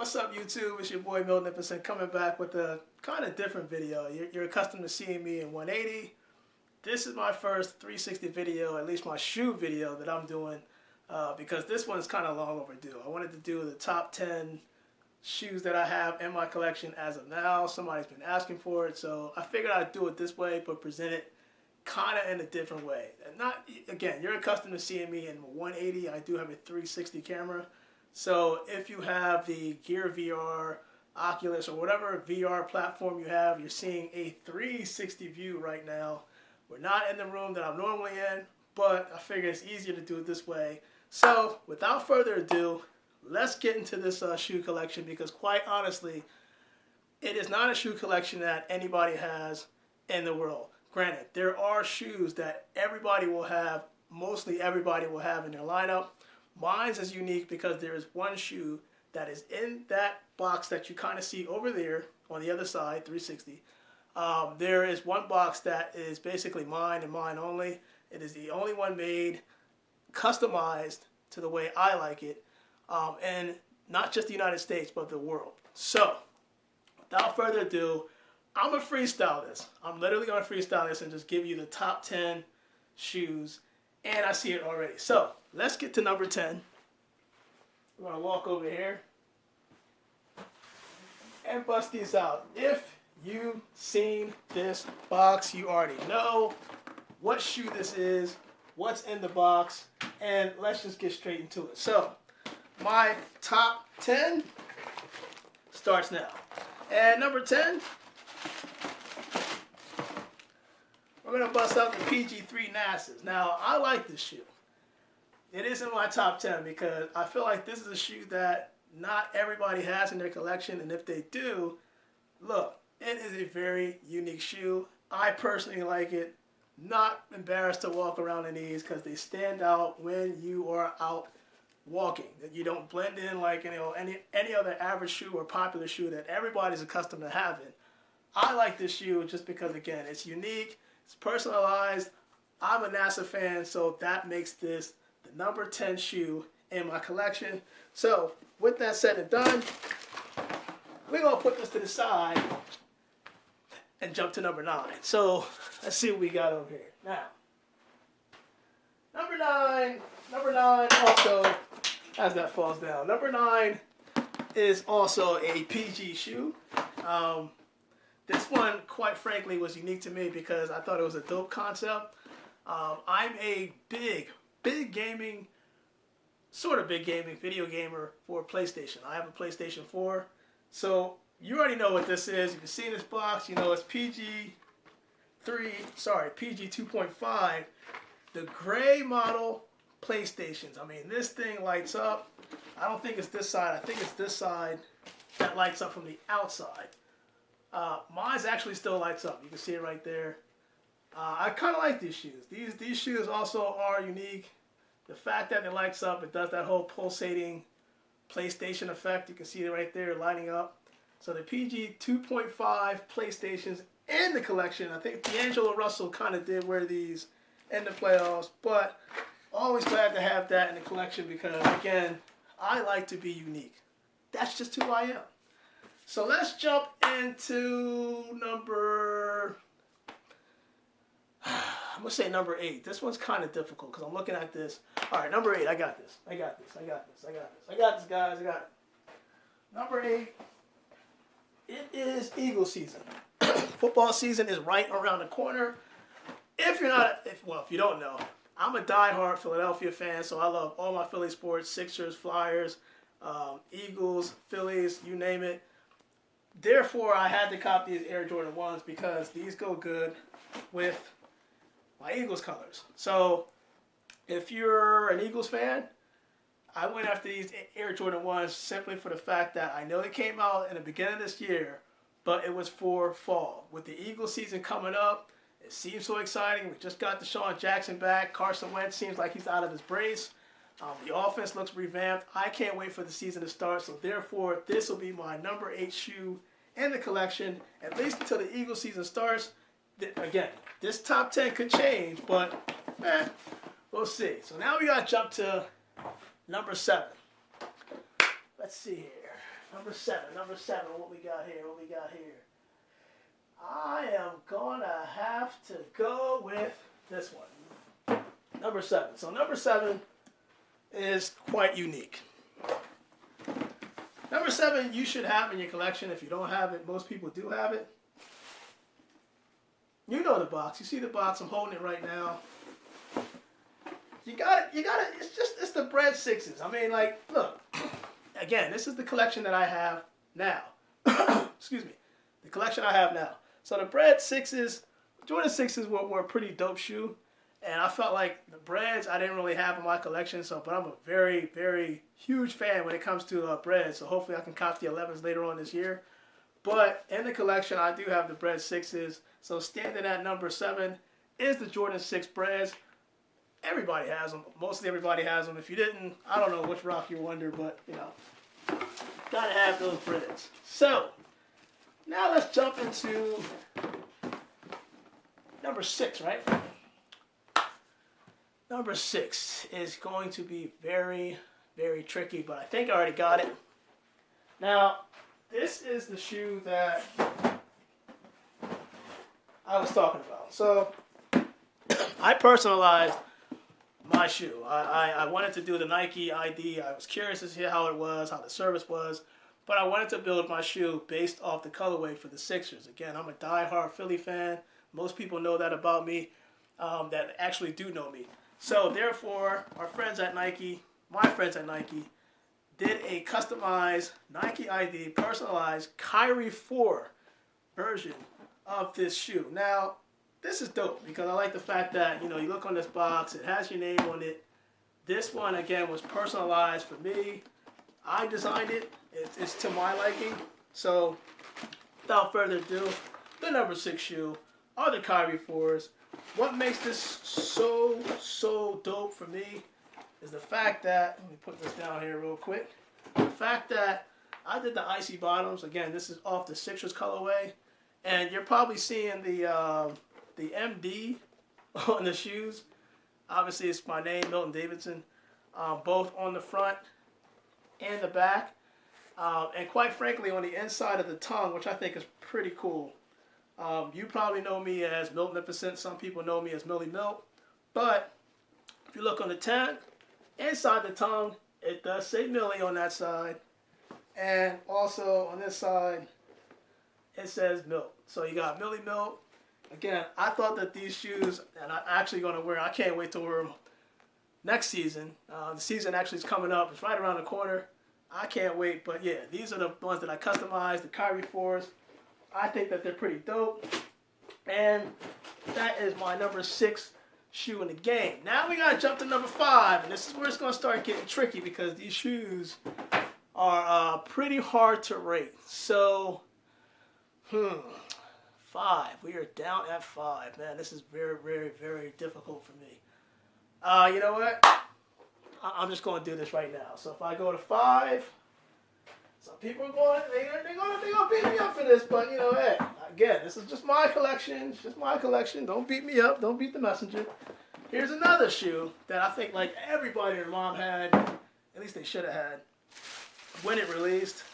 What's up, YouTube? It's your boy Milton coming back with a kind of different video. You're accustomed to seeing me in 180. This is my first 360 video, at least my shoe video that I'm doing, because this one's kind of long overdue. I wanted to do the top 10 shoes that I have in my collection as of now. Somebody's been asking for it, so I figured I'd do it this way, but present it kind of in a different way. And not, again, you're accustomed to seeing me in 180. I do have a 360 camera. So if you have the Gear VR, Oculus, or whatever VR platform you have, you're seeing a 360 view right now. We're not in the room that I'm normally in, but I figure it's easier to do it this way. So without further ado, let's get into this shoe collection, because quite honestly, it is not a shoe collection that anybody has in the world. Granted, there are shoes that everybody will have, mostly everybody will have in their lineup. Mine's is unique because there is one shoe that is in that box that you kind of see over there on the other side, 360. There is one box that is basically mine and mine only. It is the only one made, customized to the way I like it, and not just the United States, but the world. So, without further ado, I'm going to freestyle this. I'm literally going to freestyle this and just give you the top 10 shoes, and I see it already. So, let's get to number 10. We're going to walk over here and bust these out. If you've seen this box, you already know what shoe this is, what's in the box, and let's just get straight into it. So, my top 10 starts now. And number 10, we're going to bust out the PG3 NASAs. Now, I like this shoe. It is in my top 10 because I feel like this is a shoe that not everybody has in their collection, and if they do, look, it is a very unique shoe. I personally like it. Not embarrassed to walk around in these because they stand out when you are out walking. That you don't blend in like any other average shoe or popular shoe that everybody's accustomed to having. I like this shoe just because, again, it's unique, it's personalized. I'm a NASA fan, so that makes this the number 10 shoe in my collection. So, with that said and done, we're going to put this to the side and jump to number 9. So, let's see what we got over here. Now, number 9 also, as that falls down, number 9 is also a PG shoe. This one, quite frankly, was unique to me because I thought it was a dope concept. I'm a big gaming, sort of big gaming video gamer for PlayStation. I have a PlayStation 4. So you already know what this is. You can see in this box, you know it's PG 2.5. The gray model PlayStations. I mean, this thing lights up. I don't think it's this side. I think it's this side that lights up from the outside. Mine's actually still lights up. You can see it right there. I kind of like these shoes. These shoes also are unique. The fact that it lights up, it does that whole pulsating PlayStation effect. You can see it right there lighting up. So the PG 2.5 PlayStations in the collection. I think D'Angelo Russell kind of did wear these in the playoffs, but always glad to have that in the collection because, again, I like to be unique. That's just who I am. So let's jump into number, I'm going to say number 8. This one's kind of difficult because I'm looking at this. All right, number 8, I got this, guys, I got it. Number 8, it is Eagle season. Football season is right around the corner. If you don't know, I'm a diehard Philadelphia fan, so I love all my Philly sports, Sixers, Flyers, Eagles, Phillies, you name it. Therefore, I had to cop these Air Jordan 1s because these go good with my Eagles colors. So, if you're an Eagles fan, I went after these Air Jordan 1s simply for the fact that I know they came out in the beginning of this year, but it was for fall. With the Eagles season coming up, it seems so exciting. We just got Deshaun Jackson back. Carson Wentz seems like he's out of his brace. The offense looks revamped. I can't wait for the season to start, so therefore, this will be my number 8 shoe in the collection, at least until the Eagles season starts. Again, this top 10 could change, but we'll see. So now we got to jump to number 7. Let's see here. Number seven, what we got here, I am gonna have to go with this one. Number 7. So number 7 is quite unique. Number 7 you should have in your collection. If you don't have it, most people do have it. You know the box. You see the box. I'm holding it right now. You got it. It's the bread 6s. I mean, like, look. Again, this is the collection that I have now. Excuse me. The collection I have now. So the bread 6s, Jordan 6s were a pretty dope shoe. And I felt like the breads I didn't really have in my collection. But I'm a very, very huge fan when it comes to breads. So hopefully I can cop the 11s later on this year. But in the collection, I do have the bread 6s. So standing at number 7 is the Jordan 6 breads. Everybody has them. Mostly everybody has them. If you didn't, I don't know which rock you wonder, but, you know, gotta have those breads. So, now let's jump into number 6, right? Number 6 is going to be very, very tricky, but I think I already got it. Now, this is the shoe that I was talking about. So, I personalized my shoe. I wanted to do the Nike ID. I was curious to see how it was, how the service was, but I wanted to build my shoe based off the colorway for the Sixers. Again, I'm a diehard Philly fan. Most people know that about me, that actually do know me. So therefore, our friends at Nike, my friends at Nike, did a customized Nike ID, personalized Kyrie 4 version of this shoe. Now, this is dope because I like the fact that, you know, you look on this box, it has your name on it. This one, again, was personalized for me. I designed it. It's to my liking. So, without further ado, the number 6 shoe are the Kyrie 4s. What makes this so dope for me is the fact that, let me put this down here real quick. The fact that I did the icy bottoms. Again, this is off the Sixers colorway. And you're probably seeing the MD on the shoes. Obviously, it's my name, Milton Davidson, both on the front and the back. And quite frankly, on the inside of the tongue, which I think is pretty cool. You probably know me as Miltnificent. Some people know me as Millie Milt. But if you look on the tag, inside the tongue, it does say Millie on that side. And also on this side, it says Milt. So you got Millie Milt. Again, I thought that these shoes, and I'm actually going to wear, I can't wait to wear them next season. The season actually is coming up. It's right around the corner. I can't wait. But yeah, these are the ones that I customized, the Kyrie 4s. I think that they're pretty dope. And that is my number 6 shoe in the game. Now we got to jump to number 5. And this is where it's going to start getting tricky because these shoes are pretty hard to rate. So, 5. We are down at 5. Man, this is very, very, very difficult for me. You know what? I'm just going to do this right now. So if I go to 5, some people are going, they're going to beat me up for this. But, you know, hey, again, this is just my collection. It's just my collection. Don't beat me up. Don't beat the messenger. Here's another shoe that I think like everybody and their mom had, at least they should have had, when it released.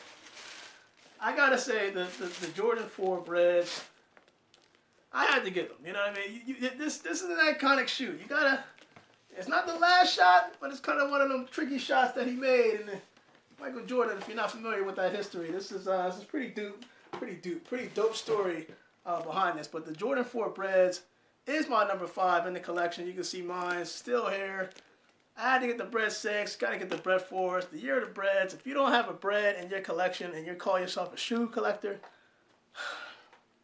I got to say, the Jordan 4 breads, I had to get them. You know what I mean? This is an iconic shoe. You got to, it's not the last shot, but it's kind of one of them tricky shots that he made. And Michael Jordan, if you're not familiar with that history, this is pretty dope story behind this. But the Jordan 4 breads is my number 5 in the collection. You can see mine still here. I had to get the bread 6, got to get the bread 4s. The year of the breads. If you don't have a bread in your collection and you call yourself a shoe collector,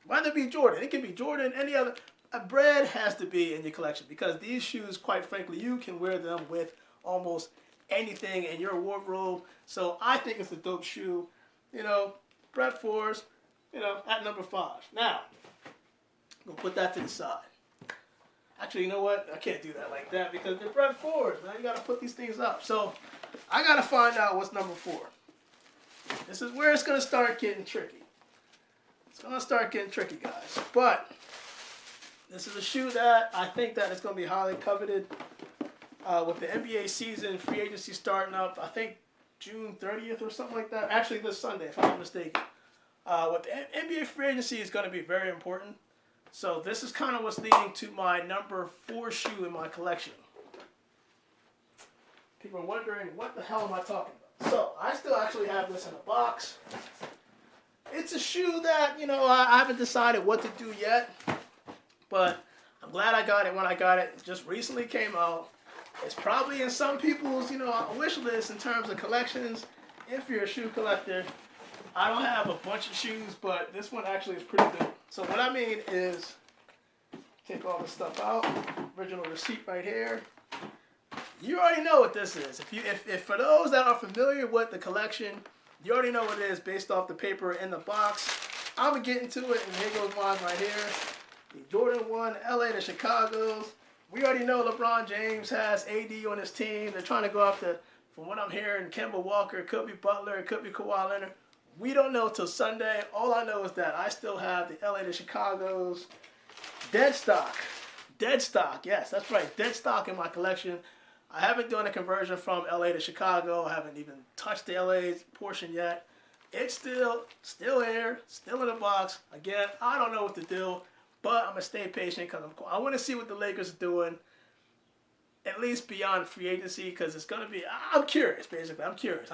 whether it be Jordan, it can be Jordan, any other, a bread has to be in your collection because these shoes, quite frankly, you can wear them with almost anything in your wardrobe. So I think it's a dope shoe. You know, bread 4s, you know, at number 5. Now, I'm going to put that to the side. Actually, you know what? I can't do that like that because they're bread 4s, man. You got to put these things up. So I got to find out what's number 4. This is where it's going to start getting tricky. It's going to start getting tricky, guys. But this is a shoe that I think that it's going to be highly coveted. With the NBA season, free agency starting up, I think June 30th or something like that. Actually, this Sunday, if I'm not mistaken. With the NBA free agency is going to be very important. So this is kind of what's leading to my number 4 shoe in my collection. People are wondering, what the hell am I talking about? So I still actually have this in a box. It's a shoe that, you know, I haven't decided what to do yet. But I'm glad I got it when I got it. It just recently came out. It's probably in some people's, you know, wish list in terms of collections. If you're a shoe collector, I don't have a bunch of shoes, but this one actually is pretty good. So what I mean is, take all this stuff out. Original receipt right here. You already know what this is. If for those that are familiar with the collection, you already know what it is based off the paper in the box. I'm gonna get into it, and here goes mine right here. The Jordan 1, LA to Chicago's. We already know LeBron James has AD on his team. They're trying to go after, from what I'm hearing, Kemba Walker. It could be Butler. It could be Kawhi Leonard. We don't know till Sunday. All I know is that I still have the LA to Chicago's dead stock. Dead stock. Yes, that's right. Dead stock in my collection. I haven't done a conversion from LA to Chicago. I haven't even touched the LA portion yet. It's still here, still in the box. Again, I don't know what to do, but I'm going to stay patient because I want to see what the Lakers are doing, at least beyond free agency, because it's going to be, I'm curious, basically. I'm curious.